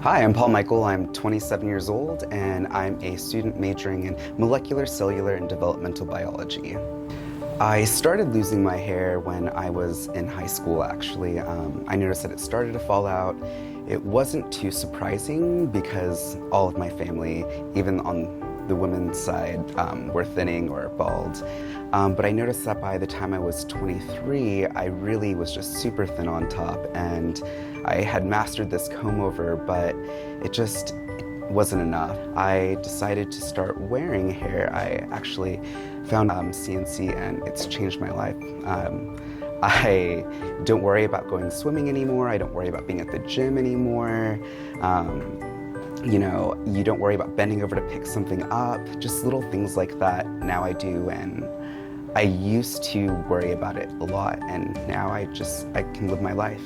Hi, I'm Paul Michael. I'm 27 years old and I'm a student majoring in molecular, cellular, and developmental biology. I started losing my hair when I was in high school, actually. I noticed that it started to fall out. It wasn't too surprising because all of my family, even on the women's side, were thinning or bald. But I noticed that by the time I was 23, I really was just super thin on top, and I had mastered this comb over, but it just wasn't enough. I decided to start wearing hair. I actually found CNC, and it's changed my life. I don't worry about going swimming anymore. I don't worry about being at the gym anymore. You don't worry about bending over to pick something up. Just little things like that now I do, and I used to worry about it a lot, and now I can live my life.